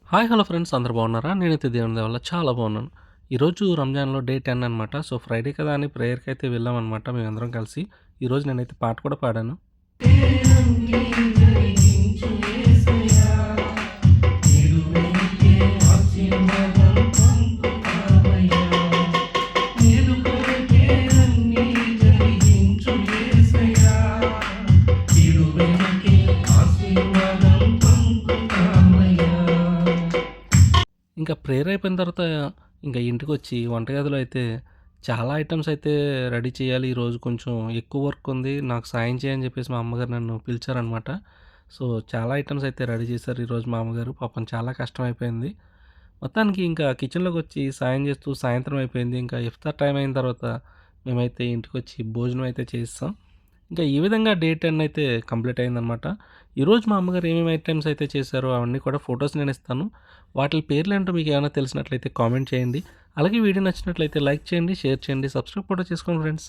Hi hello friends అందరూ బాగున్నారా? నేనైతే దేవుని దయ వల్ల చాలా బాగున్నాను. ఈరోజు రంజాన్‌లో డే 10 అనమాట. సో, ఫ్రైడే కదా అని ప్రేయర్‌కైతే వెళ్ళామనమాట మేమందరం కలిసి. ఈరోజు నేనైతే పాట కూడా పాడాను. ఇంకా ప్రేయర్ అయిపోయిన తర్వాత ఇంకా ఇంటికొచ్చి వంటగదిలో అయితే చాలా ఐటెమ్స్ అయితే రెడీ చేయాలి. ఈరోజు కొంచెం ఎక్కువ వర్క్ ఉంది. నాకు సాయం చేయని చెప్పేసి మా అమ్మగారు నన్ను పిలిచారనమాట. సో, చాలా ఐటెమ్స్ అయితే రెడీ చేశారు ఈరోజు మా అమ్మగారు. పాపం చాలా కష్టమైపోయింది. మొత్తానికి ఇంకా కిచెన్‌లోకొచ్చి సాయం చేస్తూ సాయంత్రం అయిపోయింది. ఇంకా ఇఫ్తార్ టైం అయిన తర్వాత మేమైతే ఇంటికొచ్చి భోజనం అయితే చేసేసాం. ఇంకా ఈ విధంగా డే 10 అయితే కంప్లీట్ అయిందనమాట. ఈరోజు మా అమ్మగారు ఏమేమి ఐటెమ్స్ అయితే చేశారో అవన్నీ కూడా ఫోటోస్ నేను ఇస్తాను. వాటి పేర్లేంటో మీకు ఏమైనా తెలిసినట్లయితే కామెంట్ చేయండి. అలాగే వీడియో నచ్చినట్లయితే లైక్ చేయండి, షేర్ చేయండి, సబ్స్క్రైబ్ కూడా చేసుకోండి ఫ్రెండ్స్.